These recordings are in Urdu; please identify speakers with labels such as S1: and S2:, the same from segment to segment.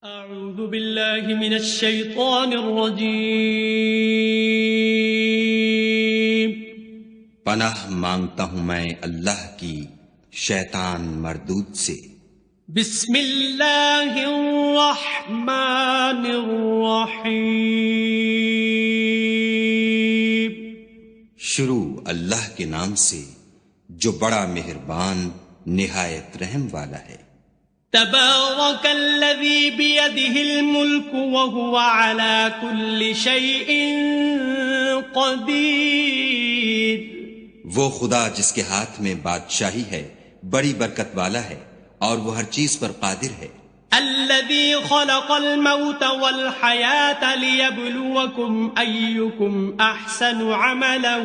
S1: اعوذ باللہ من الشیطان الرجیم۔
S2: پناہ مانگتا ہوں میں اللہ کی شیطان مردود سے۔
S1: بسم اللہ الرحمن الرحیم۔
S2: شروع اللہ کے نام سے جو بڑا مہربان نہایت رحم والا ہے۔
S1: تبارک الذی بیدہ الملک وہو علی کل شیء قدیر۔
S2: وہ خدا جس کے ہاتھ میں بادشاہی ہے بڑی برکت والا ہے اور وہ ہر چیز پر قادر ہے۔
S1: الذی خلق الموت والحیاة لیبلوکم ایکم احسن عملا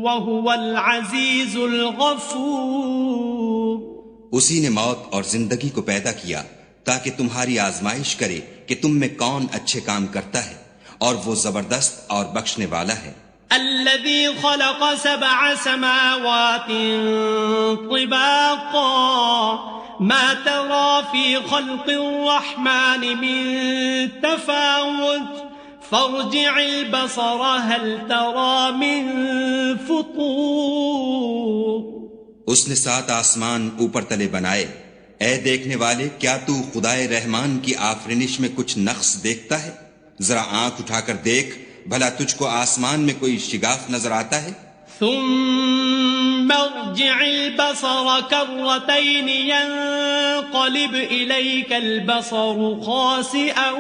S1: وہو العزیز الغفور۔
S2: اسی نے موت اور زندگی کو پیدا کیا تاکہ تمہاری آزمائش کرے کہ تم میں کون اچھے کام کرتا ہے، اور وہ زبردست اور بخشنے والا ہے۔
S1: الذي خلق 7 سماوات طباقا ما ترى في خلق الرحمن من تفاوت فارجع البصر هل ترى من فطور۔
S2: اس نے 7 آسمان اوپر تلے بنائے، اے دیکھنے والے کیا تو خدائے رحمان کی آفرینش میں کچھ نقص دیکھتا ہے؟ ذرا آنکھ اٹھا کر دیکھ، بھلا تجھ کو آسمان میں کوئی شگاف نظر آتا ہے؟
S1: ثم ارجع البصر كرتين ينقلب إليك البصر خاسئا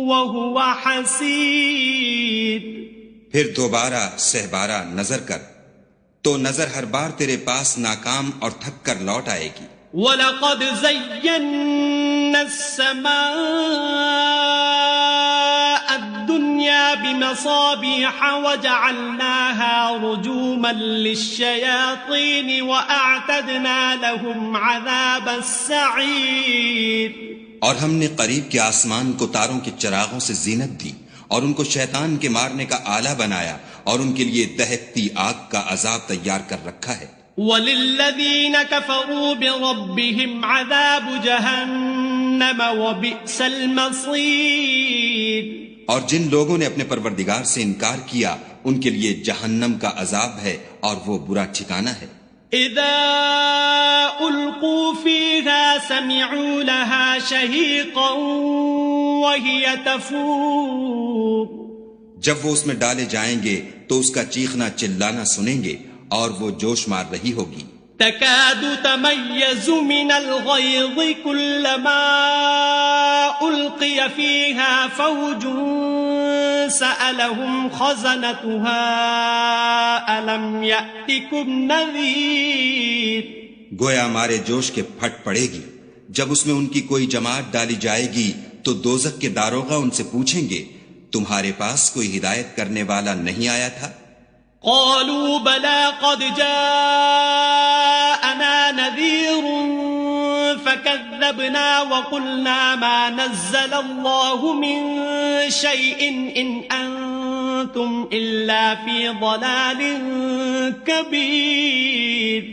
S1: وهو حسير۔
S2: پھر دوبارہ سہبارہ نظر کر تو نظر ہر بار تیرے پاس ناکام اور تھک کر لوٹ آئے گی۔
S1: وَلَقَدْ زَيَّنَّا السَّمَاءَ الدُّنْيَا بِمَصَابِيحَ وَجَعَلْنَاهَا رُجُومًا لِلشَّيَاطِينِ وَأَعْتَدْنَا لَهُمْ عَذَابَ السَّعِيرِ۔
S2: اور ہم نے قریب کے آسمان کو تاروں کے چراغوں سے زینت دی اور ان کو شیطان کے مارنے کا آلہ بنایا، اور ان کے لیے دہکتی آگ کا عذاب تیار کر رکھا ہے۔
S1: وَلِلَّذِينَ كَفَرُوا بِرَبِّهِمْ عَذَابُ جَهَنَّمَ وَبِئْسَ الْمَصِيرُ۔
S2: اور جن لوگوں نے اپنے پروردگار سے انکار کیا ان کے لیے جہنم کا عذاب ہے اور وہ برا ٹھکانہ ہے۔
S1: اذا القوا فيها سمعوا لها شهيقا وهي تفور۔
S2: جب وہ اس میں ڈالے جائیں گے تو اس کا چیخنا چلانا سنیں گے اور وہ جوش مار رہی ہوگی۔
S1: تكاد تميز من الغيظ كلما ألقي فيها فوج سألهم خزنتها ألم يأتكم نذير۔
S2: گویا مارے جوش کے پھٹ پڑے گی۔ جب اس میں ان کی کوئی جماعت ڈالی جائے گی تو دوزخ کے داروغہ ان سے پوچھیں گے تمہارے پاس کوئی ہدایت کرنے والا نہیں آیا تھا؟
S1: قالوا بلى قد جاءنا نذير فكذبنا وقلنا ما نزل الله من شيء إن أنتم إلا في ضلال كبير۔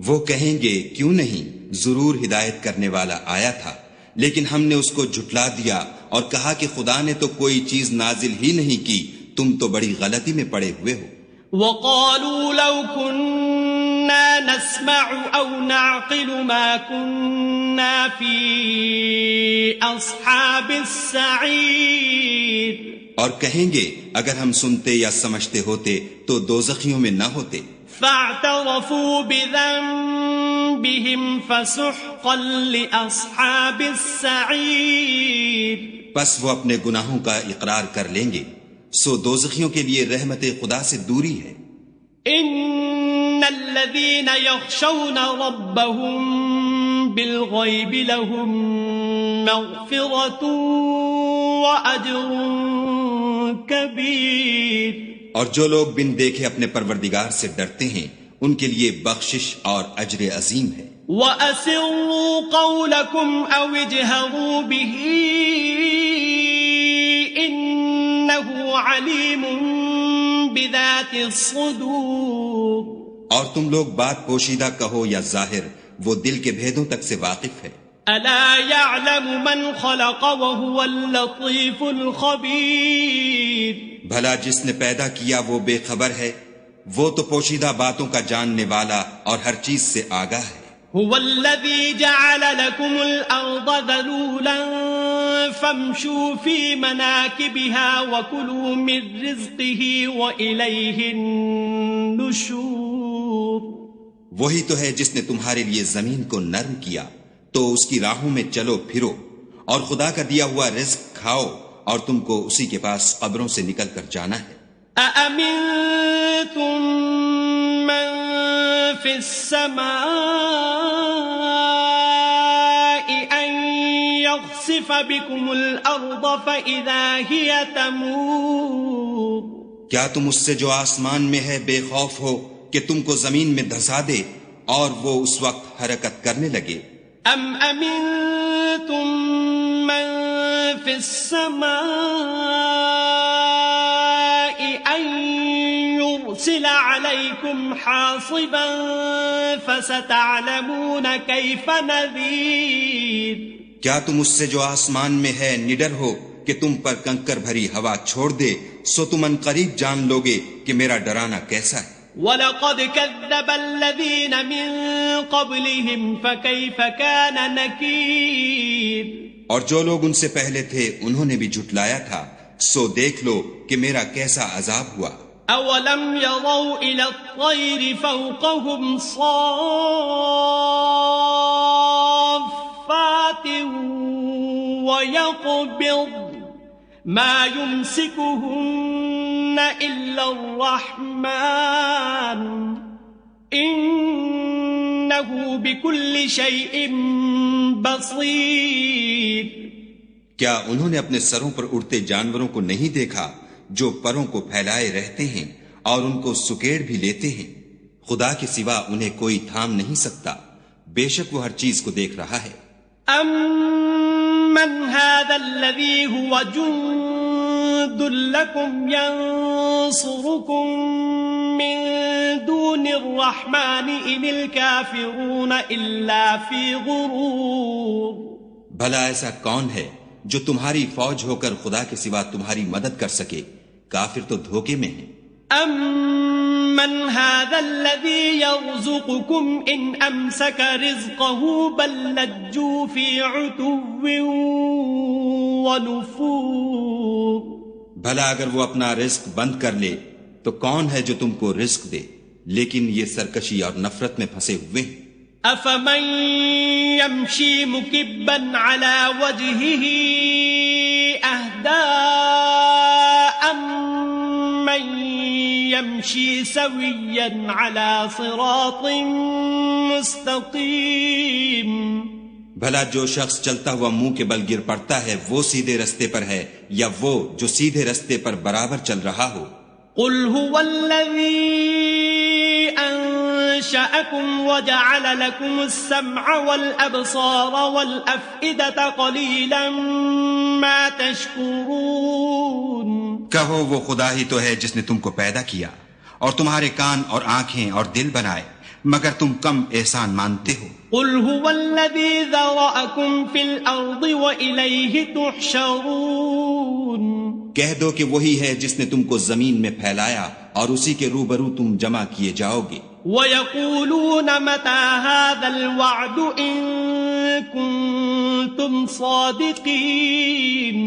S2: وہ کہیں گے کیوں نہیں، ضرور ہدایت کرنے والا آیا تھا، لیکن ہم نے اس کو جھٹلا دیا اور کہا کہ خدا نے تو کوئی چیز نازل ہی نہیں کی، تم تو بڑی غلطی میں پڑے ہوئے ہو۔
S1: وقالوا لو كنا نسمع أو نعقل ما كنا في أصحاب السعير۔
S2: اور کہیں گے اگر ہم سنتے یا سمجھتے ہوتے تو دوزخیوں میں نہ ہوتے۔
S1: فاعترفوا بذنبهم فسحقا لأصحاب السعير۔
S2: پس وہ اپنے گناہوں کا اقرار کر لیں گے، سو دوزخیوں کے لیے رحمت خدا سے دوری ہے۔
S1: ان الذين يخشون ربهم بالغيب لهم مغفرة واجر كبير۔
S2: اور جو لوگ بن دیکھے اپنے پروردگار سے ڈرتے ہیں ان کے لیے بخشش اور اجر عظیم ہے۔
S1: وَأَسِرُّوا قَوْلَكُمْ أَوْ اجْهَرُوا بِهِ إِنَّهُ عَلِيمٌ بِذَاتِ الصُّدُورِ۔
S2: اور تم لوگ بات پوشیدہ کہو یا ظاہر، وہ دل کے بھیدوں تک سے واقف ہے۔
S1: ألا يعلم من خلق وهو اللطيف الخبير.
S2: بھلا جس نے پیدا کیا وہ بے خبر ہے، وہ تو پوشیدہ باتوں کا جاننے والا اور ہر چیز سے آگاہ ہے.
S1: هو الذي جعل لكم الأرض ذلولا فامشوا في مناكبها وكلوا من رزقه وإليه النشور.
S2: وہی تو ہے جس نے تمہارے لیے زمین کو نرم کیا تو اس کی راہوں میں چلو پھرو اور خدا کا دیا ہوا رزق کھاؤ اور تم کو اسی کے پاس قبروں سے نکل کر جانا ہے.
S1: أأمنتم من في السماء أن يخسف بكم الأرض فإذا هي تمور.
S2: کیا تم اس سے جو آسمان میں ہے بے خوف ہو کہ تم کو زمین میں دھسا دے اور وہ اس وقت حرکت کرنے لگے؟
S1: ام امنتم من في السماء ان يرسل عليكم حاصبا فستعلمون كيف نذير.
S2: کیا تم اس سے جو آسمان میں ہے نڈر ہو کہ تم پر کنکر بھری ہوا چھوڑ دے، سو تم ان قریب جان لوگے کہ میرا ڈرانا کیسا ہے.
S1: وَلَقَدْ كَذَّبَ الَّذِينَ مِن قَبْلِهِمْ فَكَيْفَ كَانَ نَكِيرٌ.
S2: اور جو لوگ ان سے پہلے تھے انہوں نے بھی جھٹلایا تھا، سو دیکھ لو کہ میرا کیسا عذاب ہوا.
S1: أَوَلَمْ يَرَوْا إِلَى الطَّيْرِ فَوْقَهُمْ صَافَّاتٍ وَيَقْبِضْنَ مَا يُمْسِكُهُنَّ إِلَّا الرَّحْمَنُ إِنَّهُ بِكُلِّ شَيْءٍ بَصِيرٌ.
S2: کیا انہوں نے اپنے سروں پر اڑتے جانوروں کو نہیں دیکھا جو پروں کو پھیلائے رہتے ہیں اور ان کو سکیڑ بھی لیتے ہیں؟ خدا کے سوا انہیں کوئی تھام نہیں سکتا، بے شک وہ ہر چیز کو دیکھ رہا ہے.
S1: أَمَّنْ هَذَا الَّذِي هُوَ جُنْدٌ لَكُمْ يَنْصُرُكُمْ مِنْ دُونِ الرَّحْمَنِ إِنِ الْكَافِرُونَ إِلَّا فِي غُرُورٍ.
S2: بھلا ایسا کون ہے جو تمہاری فوج ہو کر خدا کے سوا تمہاری مدد کر سکے؟ کافر تو دھوکے میں ہیں.
S1: أَمَّنْ هَذَا الَّذِي يَرْزُقُكُمْ إِنْ أَمْسَكَ رِزْقَهُ بَلْ لَجُّوا فِي عُتُوٍّ وَنُفُورٍ.
S2: بھلا اگر وہ اپنا رزق بند کر لے تو کون ہے جو تم کو رزق دے؟ لیکن یہ سرکشی اور نفرت میں پھنسے ہوئے ہیں.
S1: أَفَمَنْ يَمْشِي مُكِبًّا عَلَى وَجْهِهِ أَهْدَىٰ أَمَّن يَمْشِي سَوِيًّا عَلَى صِرَاطٍ مُسْتَقِيمٍ.
S2: بھلا جو شخص چلتا ہوا منہ کے بل گر پڑتا ہے وہ سیدھے رستے پر ہے یا وہ جو سیدھے رستے پر برابر چل رہا ہو؟
S1: قُلْ هُوَ الَّذِي أَنشَأَكُمْ وَجَعَلَ لَكُمُ السَّمْعَ وَالْأَبْصَارَ وَالْأَفْئِدَةَ قَلِيلًا مَا تَشْكُرُونَ.
S2: کہو وہ خدا ہی تو ہے جس نے تم کو پیدا کیا اور تمہارے کان اور آنکھیں اور دل بنائے، مگر تم کم احسان مانتے ہو.
S1: قُلْ هُوَ الَّذِي ذَرَأَكُمْ فِي الْأَرْضِ وَإِلَيْهِ تُحْشَرُونَ. کہہ
S2: دو کہ وہی ہے جس نے تم کو زمین میں پھیلایا اور اسی کے روبرو تم جمع کیے جاؤ گے.
S1: وَيَقُولُونَ مَتَى هَذَا الْوَعْدُ إِن كُنتُمْ صَادِقِينَ.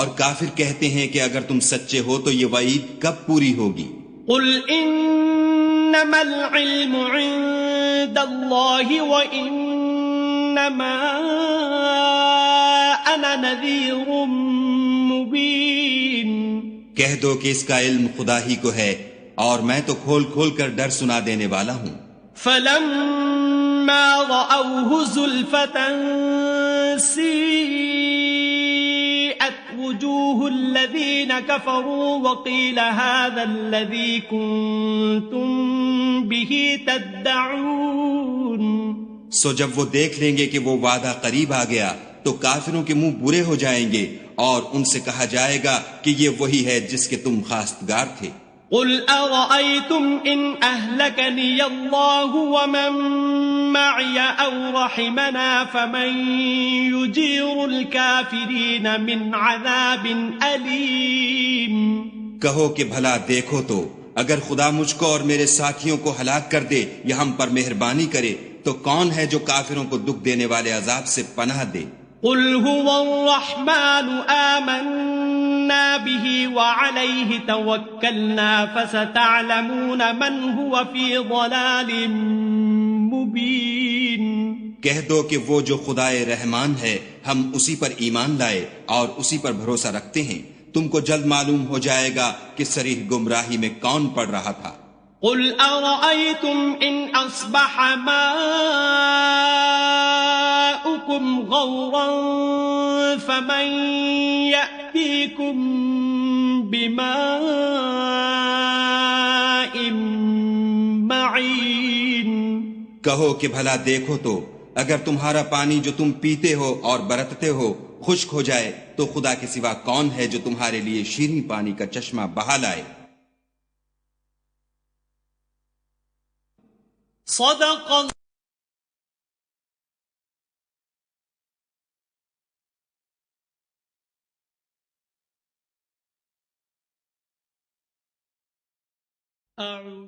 S2: اور کافر کہتے ہیں کہ اگر تم سچے ہو تو یہ وعید کب پوری ہوگی؟
S1: قُلْ إِنَّمَا الْعِلْمُ عِندَ اللَّهِ وَإِنَّمَا أَنَا نَذِيرٌ مُبِينٌ.
S2: کہہ دو کہ اس کا علم خدا ہی کو ہے اور میں تو کھول کھول کر ڈر سنا دینے والا ہوں.
S1: فَلَمَّا رَأَوْهُ زُلْفَةً سِيئَتْ وُجُوهُ الَّذِينَ كَفَرُوا وَقِيلَ هَذَا الَّذِي كُنتُم بِهِ تَدَّعُونَ.
S2: سو جب وہ دیکھ لیں گے کہ وہ وعدہ قریب آ گیا تو کافروں کے منہ برے ہو جائیں گے اور ان سے کہا جائے گا کہ یہ وہی ہے جس کے تم خواستگار تھے.
S1: قُلْ أَرَأَيْتُمْ إِنْ أَهْلَكَنِيَ اللَّهُ وَمَن معي أو رحمنا فمن يجير الكافرين من عذاب أليم
S2: کہو کہ بھلا دیکھو تو اگر خدا مجھ کو اور میرے ساتھیوں کو ہلاک کر دے یا ہم پر مہربانی کرے تو کون ہے جو کافروں کو دکھ دینے والے عذاب سے پناہ دے؟
S1: قل هو الرحمن آمنا به وعليه توكلنا فستعلمون من هو في ضلال مبين
S2: کہہ دو کہ وہ جو خدائے رحمان ہے ہم اسی پر ایمان لائے اور اسی پر بھروسہ رکھتے ہیں، تم کو جلد معلوم ہو جائے گا کہ صریح گمراہی میں کون پڑ رہا تھا۔
S1: قل أرأيتم إن أصبح ماؤكم غورا فمن يأتيكم بماء معين
S2: کہو کہ بھلا دیکھو تو اگر تمہارا پانی جو تم پیتے ہو اور برتتے ہو خشک ہو جائے تو خدا کے سوا کون ہے جو تمہارے لیے شیریں پانی کا چشمہ بہا لائے؟
S1: صدق أعوذ